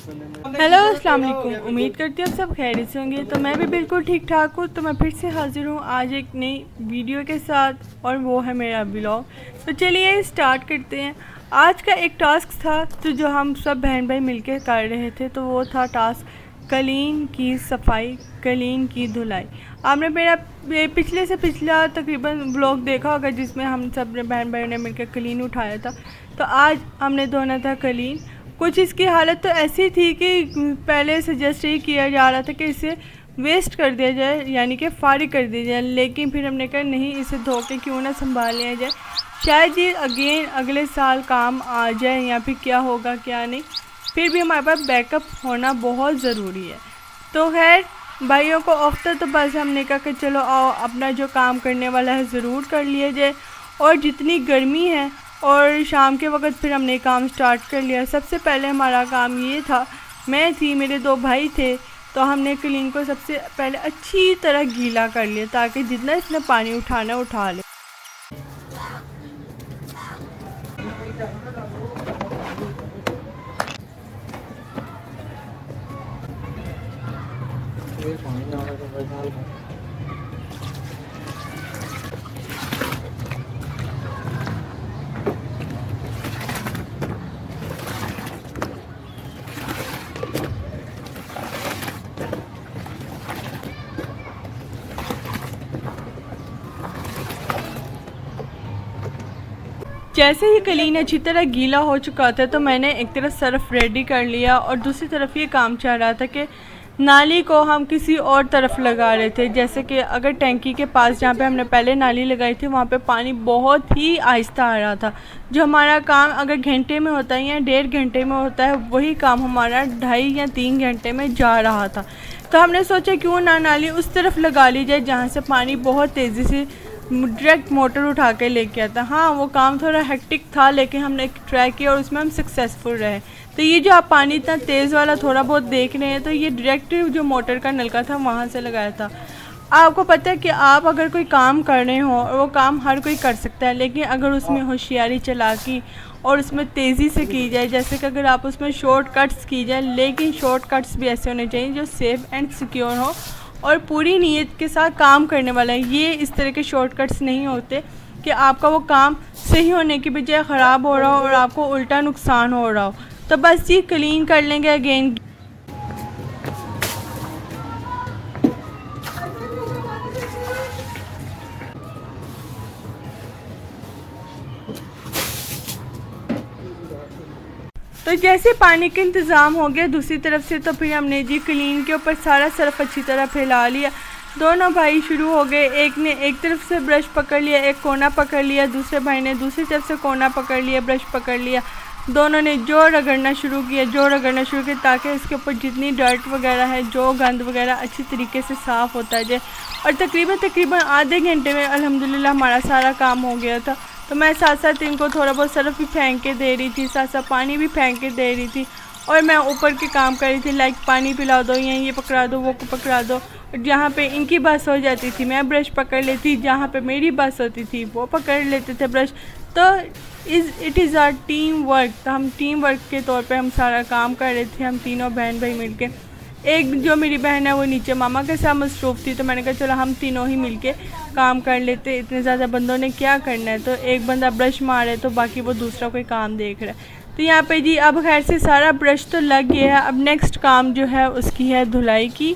Hello अस्सलाम वालेकुम। उम्मीद करती हूँ आप सब खैरियत से होंगे। तो मैं भी बिल्कुल ठीक ठाक हूँ। तो मैं फिर से हाजिर हूँ आज एक नई वीडियो के साथ और वो है मेरा ब्लॉग। तो चलिए स्टार्ट करते हैं। आज का एक टास्क था तो जो हम सब बहन भाई मिलके कर रहे थे, तो वो था टास्क कलीन की सफाई, कलीन की धुलाई। आपने मेरा पिछले से पिछला तकरीबन ब्लॉग देखा होगा जिसमें हम सब बहन भाइयों ने मिलकर कलीन उठाया था। तो आज हमने धोना था कलीन। कुछ इसकी हालत तो ऐसी थी कि पहले सजेस्ट ये किया जा रहा था कि इसे वेस्ट कर दिया जाए, यानी कि फारिग कर दिया जाए, लेकिन फिर हमने कहा नहीं, इसे धो के क्यों ना संभाल लिया जाए, शायद ये अगेन अगले साल काम आ जाए या फिर क्या होगा क्या नहीं। फिर भी हमारे पास बैकअप होना बहुत ज़रूरी है। तो खैर भाइयों को ऑफ था, तो बस हमने कहा कि चलो आओ अपना जो काम करने वाला है ज़रूर कर लिया जाए। और जितनी गर्मी है और शाम के वक्त फिर हमने काम स्टार्ट कर लिया। सबसे पहले हमारा काम ये था, मैं थी, मेरे दो भाई थे, तो हमने कलीन को सबसे पहले अच्छी तरह गीला कर लिया ताकि जितना इसमें पानी उठाना उठा ले। जैसे ही कलीन अच्छी तरह गीला हो चुका था तो मैंने एक तरफ सर्फ रेडी कर लिया और दूसरी तरफ ये काम चल रहा था कि नाली को हम किसी और तरफ लगा रहे थे। जैसे कि अगर टैंकी के पास जहाँ पे हमने पहले नाली लगाई थी वहाँ पे पानी बहुत ही आहिस्ता आ रहा था। जो हमारा काम अगर घंटे में होता है या 1.5 घंटे में होता है, वही काम हमारा 2.5 या 3 घंटे में जा रहा था। तो हमने सोचा क्यों ना नाली उस तरफ लगा ली जाए जहाँ से पानी बहुत तेज़ी से डायरेक्ट मोटर उठा के लेके आता। हाँ, वो काम थोड़ा हेक्टिक था लेकिन हमने ट्राई किया और उसमें हम सक्सेसफुल रहे। तो ये जो आप पानी इतना तेज़ वाला थोड़ा बहुत देख रहे हैं, तो ये डायरेक्ट जो मोटर का नलका था वहाँ से लगाया था। आपको पता है कि आप अगर कोई काम कर रहे हो और वो काम हर कोई कर सकता है, लेकिन अगर उसमें होशियारी चालाकी और उसमें तेज़ी से की जाए, जैसे कि अगर आप उसमें शॉर्टकट्स की जाए, लेकिन शॉर्टकट्स भी ऐसे होने चाहिए जो सेफ़ एंड सिक्योर हो और पूरी नीयत के साथ काम करने वाला है। ये इस तरह के शॉर्टकट्स नहीं होते कि आपका वो काम सही होने की बजाय ख़राब हो रहा हो और आपको उल्टा नुकसान हो रहा हो। तो बस ये क्लीन कर लेंगे अगेन। तो जैसे पानी का इंतज़ाम हो गया दूसरी तरफ से, तो फिर हमने जी क्लीन के ऊपर सारा सर्फ अच्छी तरह फैला लिया। दोनों भाई शुरू हो गए, एक ने एक तरफ से ब्रश पकड़ लिया, एक कोना पकड़ लिया, दूसरे भाई ने दूसरी तरफ से कोना पकड़ लिया, ब्रश पकड़ लिया। दोनों ने जो रगड़ना शुरू किया ताकि इसके ऊपर जितनी डर्ट वगैरह है, जो गंद वगैरह अच्छी तरीके से साफ़ होता जाए। और तकरीबन आधे घंटे में अल्हम्दुलिल्लाह हमारा सारा काम हो गया था। तो मैं साथ साथ इनको थोड़ा बहुत सर्फ भी फेंक के दे रही थी, साथ साथ पानी भी फेंक के दे रही थी और मैं ऊपर के काम कर रही थी, लाइक पानी पिला दो या ये पकड़ा दो वो पकड़ा दो। जहाँ पे इनकी बस हो जाती थी मैं ब्रश पकड़ लेती, जहाँ पे मेरी बस होती थी वो पकड़ लेते थे ब्रश। तो it is our team work. तो हम टीम वर्क के तौर पे हम सारा काम कर रहे थे, हम तीनों बहन भाई मिलके। एक जो मेरी बहन है वो नीचे मामा के साथ मसरूफ़ थी, तो मैंने कहा चलो हम तीनों ही मिलके काम कर लेते, इतने ज़्यादा बंदों ने क्या करना है। तो एक बंदा ब्रश मारे तो बाकी वो दूसरा कोई काम देख रहा है। तो यहाँ पे जी अब खैर से सारा ब्रश तो लग गया है। अब नेक्स्ट काम जो है उसकी है धुलाई की।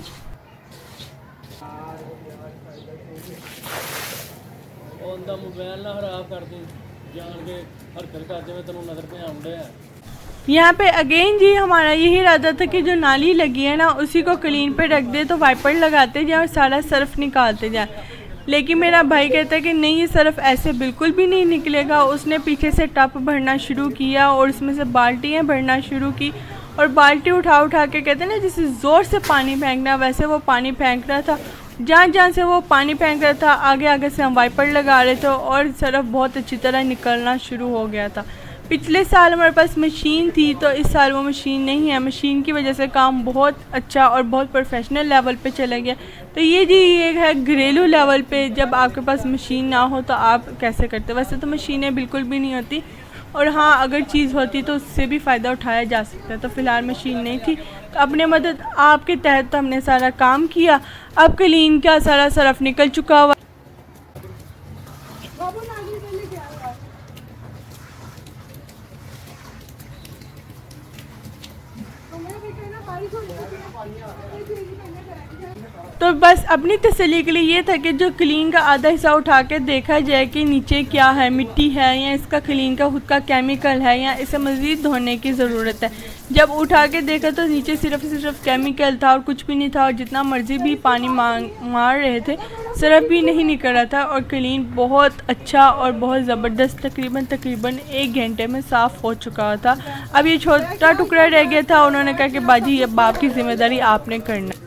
यहाँ पे अगेन जी हमारा यही इरादा था कि जो नाली लगी है ना उसी को क्लीन पे रख दे, तो वाइपर लगाते जाए और सारा सर्फ निकालते जाए। लेकिन मेरा भाई कहता है कि नहीं, ये सर्फ ऐसे बिल्कुल भी नहीं निकलेगा। उसने पीछे से टप भरना शुरू किया और उसमें से बाल्टियाँ भरना शुरू की और बाल्टी उठा के कहते हैं ना जैसे ज़ोर से पानी फेंकना, वैसे वो पानी फेंक रहा था। जहाँ से वो पानी फेंक रहा था आगे से हम वाइपर लगा रहे थे और सर्फ बहुत अच्छी तरह निकलना शुरू हो गया था। पिछले साल हमारे पास मशीन थी, तो इस साल वो मशीन नहीं है। मशीन की वजह से काम बहुत अच्छा और बहुत प्रोफेशनल लेवल पे चला गया। तो ये जी ये है घरेलू लेवल पे, जब आपके पास मशीन ना हो तो आप कैसे करते। वैसे तो मशीनें बिल्कुल भी नहीं होती, और हाँ, अगर चीज़ होती तो उससे भी फ़ायदा उठाया जा सकता है। तो फ़िलहाल मशीन नहीं थी, तो अपने मदद आपके तहत तो हमने सारा काम किया। अब क्लीन का सारा सरफ निकल चुका हुआ। तो बस अपनी तसल्ली के लिए ये था कि जो क्लीन का आधा हिस्सा उठा के देखा जाए कि नीचे क्या है, मिट्टी है या इसका क्लीन का खुद का केमिकल है या इसे मज़ीद धोने की ज़रूरत है। जब उठा के देखा तो नीचे सिर्फ केमिकल था और कुछ भी नहीं था, और जितना मर्ज़ी भी पानी मार रहे थे सरफ भी नहीं निकल रहा था। और क्लीन बहुत अच्छा और बहुत ज़बरदस्त तकरीबन 1 घंटे में साफ़ हो चुका था। अब ये छोटा टुकड़ा रह गया था। उन्होंने कहा कि बाजी अब आपकी ज़िम्मेदारी आपने करना।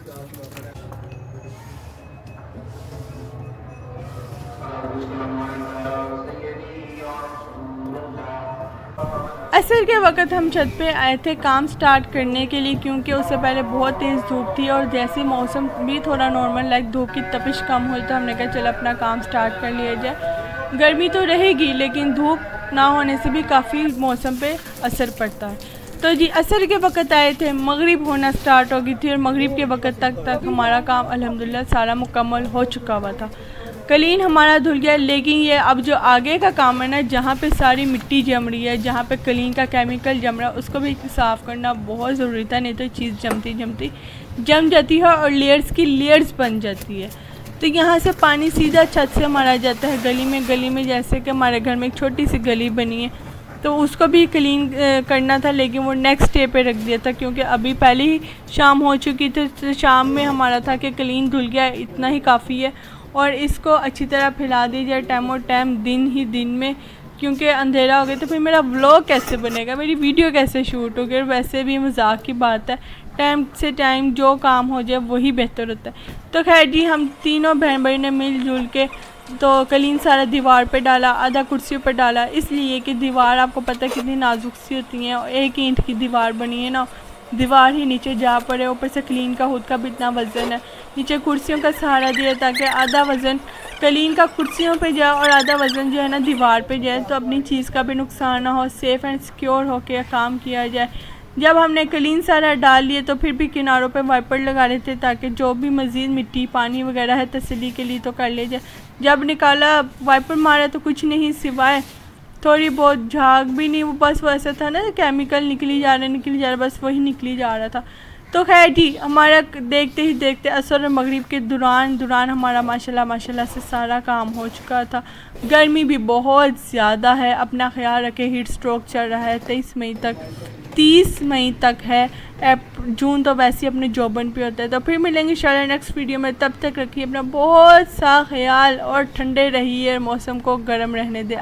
असर के वक़्त हम छत पे आए थे काम स्टार्ट करने के लिए, क्योंकि उससे पहले बहुत तेज़ धूप थी और जैसे मौसम भी थोड़ा नॉर्मल लाइक धूप की तपिश कम हुई तो हमने कहा चल अपना काम स्टार्ट कर लिया जाए। गर्मी तो रहेगी लेकिन धूप ना होने से भी काफ़ी मौसम पे असर पड़ता है। तो जी असर के वक़्त आए थे, मगरिब होना स्टार्ट हो गई थी और मगरिब के वक़्त तक हमारा काम अल्हम्दुलिल्लाह सारा मुकम्मल हो चुका हुआ था। क्लीन हमारा धुल गया, लेकिन ये अब जो आगे का काम है ना, जहाँ पे सारी मिट्टी जम रही है, जहाँ पे क्लीन का केमिकल जम रहा है, उसको भी साफ़ करना बहुत ज़रूरी था। नहीं तो चीज़ जम जाती है और लेयर्स की लेयर्स बन जाती है। तो यहाँ से पानी सीधा छत से मारा जाता है गली में जैसे कि हमारे घर में एक छोटी सी गली बनी है, तो उसको भी क्लीन करना था, लेकिन वो नेक्स्ट डे पे रख दिया था क्योंकि अभी पहले ही शाम हो चुकी थी। तो शाम में हमारा था कि क्लीन धुल गया, इतना ही काफ़ी है और इसको अच्छी तरह फैला दीजिए टाइम दिन में, क्योंकि अंधेरा हो गया तो फिर मेरा व्लॉग कैसे बनेगा, मेरी वीडियो कैसे शूट होगी। और वैसे भी मजाक की बात है, टाइम से टाइम जो काम हो जाए वही बेहतर होता है। तो खैर जी, हम तीनों बहन भाई ने मिलजुल के तो क्लीन सारा दीवार पे डाला, आधा कुर्सी पर डाला, इसलिए कि दीवार आपको पता है कितनी नाजुक सी होती है और एक ईंट की दीवार बनी है ना, दीवार ही नीचे जा पड़े, ऊपर से क्लीन का खुद का भी इतना वज़न है। नीचे कुर्सियों का सहारा दिया ताकि आधा वज़न क्लीन का कुर्सियों पे जाए और आधा वज़न जो है ना दीवार पे जाए, तो अपनी चीज़ का भी नुकसान ना हो, सेफ़ एंड सिक्योर होकर काम किया जाए। जब हमने क्लीन सारा डाल लिए तो फिर भी किनारों पे वाइपर लगा रहे थे ताकि जो भी मज़ीद मिट्टी पानी वगैरह है तसल्ली के लिए तो कर ले जाए। जब निकाला वाइपर मारा तो कुछ नहीं सिवाय थोड़ी बहुत झाग भी नहीं, वो बस वैसा था ना केमिकल निकली जा रहा बस वही निकली जा रहा था। तो खैर जी, हमारा देखते ही देखते असर और मगरिब के दौरान हमारा माशाल्लाह से सारा काम हो चुका था। गर्मी भी बहुत ज़्यादा है, अपना ख्याल रखें। हीट स्ट्रोक चल रहा है 30 मई तक है। जून तो वैसे ही अपने जोबन पे होता है। तो फिर मिलेंगे इंशाल्लाह नेक्स्ट वीडियो में, तब तक रखिए अपना बहुत सा ख्याल और ठंडे रहिए, मौसम को गर्म रहने दें।